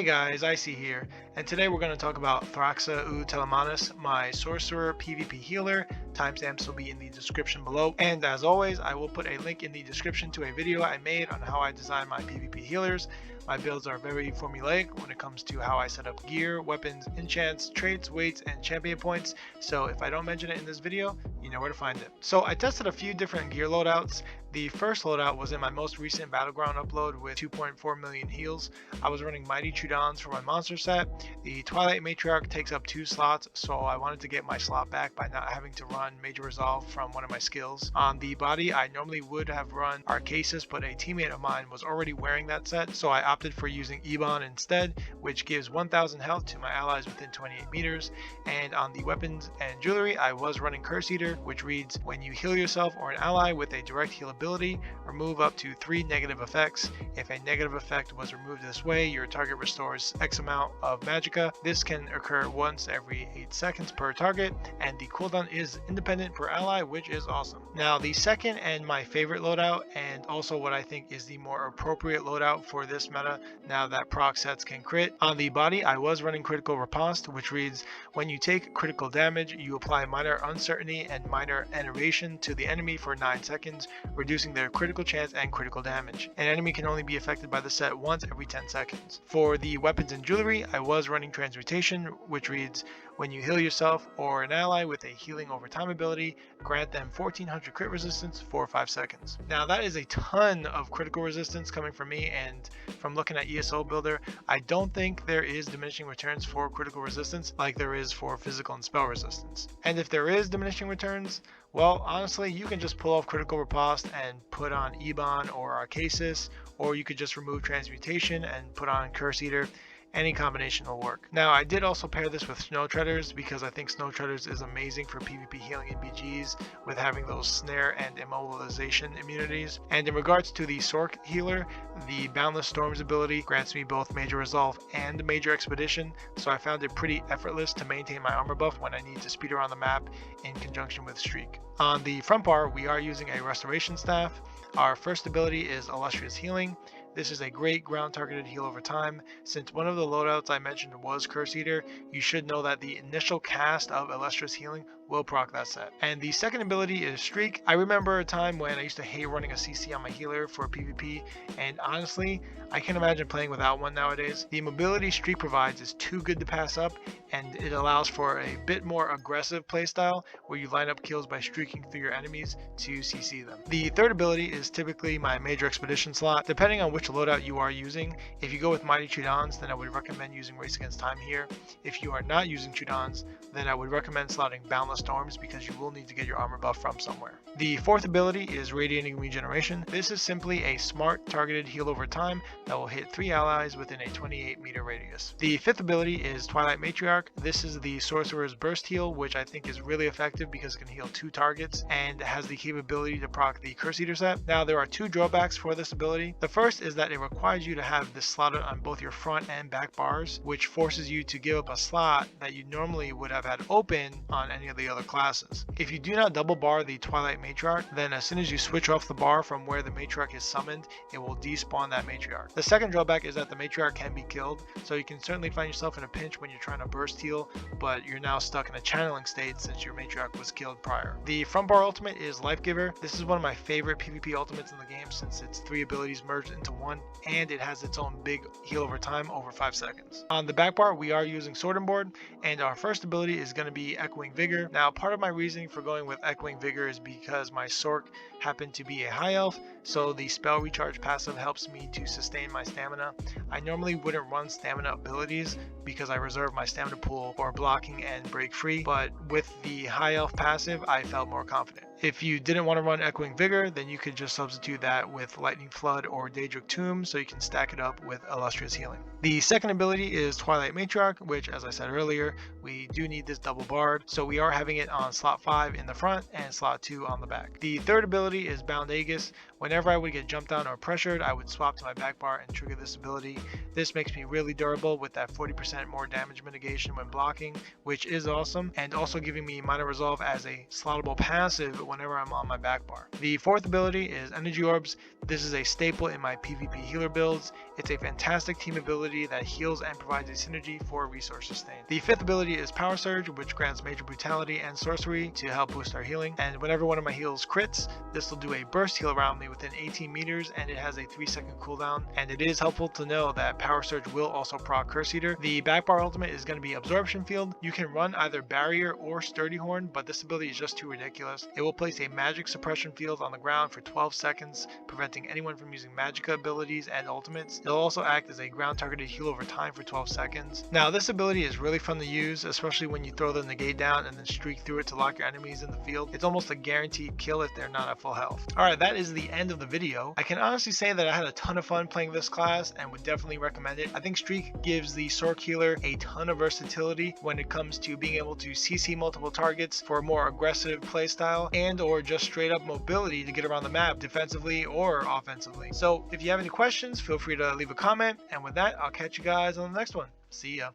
Hey guys, Icy here, and today we're going to talk about Thraxa Telemanus, my Sorcerer PvP Healer. Timestamps will be in the description below, and as always, I will put a link in the description to a video I made on how I design my PvP healers. My builds are very formulaic when it comes to how I set up gear, weapons, enchants, traits, weights, and champion points, so if I don't mention it in this video, you know where to find it. So I tested a few different gear loadouts. The first loadout was in my most recent Battleground upload with 2.4 million heals. I was running Mighty Chudons for my monster set. The Twilight Matriarch takes up 2 slots, so I wanted to get my slot back by not having to run Major Resolve from one of my skills. On the body, I normally would have run Arcasis, but a teammate of mine was already wearing that set, so I opted for using Ebon instead, which gives 1000 health to my allies within 28 meters. And on the weapons and jewelry, I was running Curse Eater, which reads, when you heal yourself or an ally with a direct heal ability, remove up to 3 negative effects. If a negative effect was removed this way, your target restores X amount of Magicka. This can occur once every 8 seconds per target, and the cooldown is independent per ally, which is awesome. Now the second and my favorite loadout, and also what I think is the more appropriate loadout for this meta now that proc sets can crit. On the body, I was running Critical Riposte, which reads, when you take critical damage, you apply minor uncertainty and minor enervation to the enemy for 9 seconds, reducing their critical chance and critical damage. An enemy can only be affected by the set once every 10 seconds. For the weapons and jewelry, I was running Transmutation, which reads, when you heal yourself or an ally with a healing over time ability, grant them 1400 crit resistance for 5 seconds. Now that is a ton of critical resistance coming from me, and from looking at ESO Builder, I don't think there is diminishing returns for critical resistance like there is for physical and spell resistance. And if there is diminishing returns, well, honestly, you can just pull off Critical Riposte and put on Ebon or Arcasis, or you could just remove Transmutation and put on Curse Eater. Any combination will work. Now, I did also pair this with Snow Treaders because I think Snow Treaders is amazing for PvP healing in BGs with having those snare and immobilization immunities. And in regards to the Sorc healer, the Boundless Storms ability grants me both Major Resolve and Major Expedition, so I found it pretty effortless to maintain my armor buff when I need to speed around the map in conjunction with Streak. On the front bar, we are using a Restoration Staff. Our first ability is Illustrious Healing. This is a great ground targeted heal over time. Since one of the loadouts I mentioned was Curse Eater, you should know that the initial cast of Illustrious Healing will proc that set. And the second ability is Streak. I remember a time when I used to hate running a CC on my healer for PvP, and honestly, I can't imagine playing without one nowadays. The mobility Streak provides is too good to pass up, and it allows for a bit more aggressive playstyle where you line up kills by streaking through your enemies to CC them. The third ability is typically my Major Expedition slot. Depending on which loadout you are using, if you go with Mighty Chudons, then I would recommend using Race Against Time here. If you are not using Chudons, then I would recommend slotting Boundless Storms because you will need to get your armor buff from somewhere. The fourth ability is Radiating Regeneration. This is simply a smart targeted heal over time that will hit 3 allies within a 28 meter radius. The fifth ability is Twilight Matriarch. This is the Sorcerer's Burst Heal, which I think is really effective because it can heal 2 targets and has the capability to proc the Curse Eater set. Now there are 2 drawbacks for this ability. The first is that it requires you to have this slotted on both your front and back bars, which forces you to give up a slot that you normally would have had open on any of the other classes. If you do not double bar the Twilight Matriarch, then as soon as you switch off the bar from where the Matriarch is summoned, it will despawn that Matriarch. The second drawback is that the Matriarch can be killed, so you can certainly find yourself in a pinch when you're trying to burst heal, but you're now stuck in a channeling state since your Matriarch was killed prior. The front bar ultimate is Life Giver. This is one of my favorite PvP ultimates in the game since its 3 abilities merged into one, and it has its own big heal over time over 5 seconds. On the back bar, we are using Sword and Board, and our first ability is going to be Echoing Vigor. Now, part of my reasoning for going with Echoing Vigor is because my Sorc happened to be a high elf, so the spell recharge passive helps me to sustain my stamina. I normally wouldn't run stamina abilities because I reserve my stamina pool for blocking and break free, but with the high elf passive, I felt more confident. If you didn't want to run Echoing Vigor, then you could just substitute that with Lightning Flood or Daedric Tomb, so you can stack it up with Illustrious Healing. The second ability is Twilight Matriarch, which, as I said earlier, we do need this double bard, so we are having it on slot 5 in the front and slot 2 on the back. The third ability is Bound Aegis. Whenever I would get jumped down or pressured, I would swap to my back bar and trigger this ability. This makes me really durable with that 40% more damage mitigation when blocking, which is awesome, and also giving me Minor Resolve as a slottable passive whenever I'm on my back bar. The fourth ability is Energy Orbs. This is a staple in my PvP healer builds. It's a fantastic team ability that heals and provides a synergy for resource sustain. The fifth ability is Power Surge, which grants Major Brutality and Sorcery to help boost our healing. And whenever one of my heals crits, this will do a burst heal around me within 18 meters, and it has a 3-second cooldown. And it is helpful to know that Power Surge will also proc Curse Eater. The back bar ultimate is going to be Absorption Field. You can run either Barrier or Sturdy Horn, but this ability is just too ridiculous. It will place a magic suppression field on the ground for 12 seconds, preventing anyone from using Magicka abilities and ultimates. It'll also act as a ground targeted heal over time for 12 seconds. Now this ability is really fun to use, especially when you throw the negate down and then streak through it to lock your enemies in the field. It's almost a guaranteed kill if they're not at full health. Alright, that is the end of the video. I can honestly say that I had a ton of fun playing this class and would definitely recommend it. I think Streak gives the Sorc healer a ton of versatility when it comes to being able to CC multiple targets for a more aggressive playstyle, and or just straight up mobility to get around the map defensively or offensively. So if you have any questions, feel free to leave a comment, and with that, I'll catch you guys on the next one. See ya.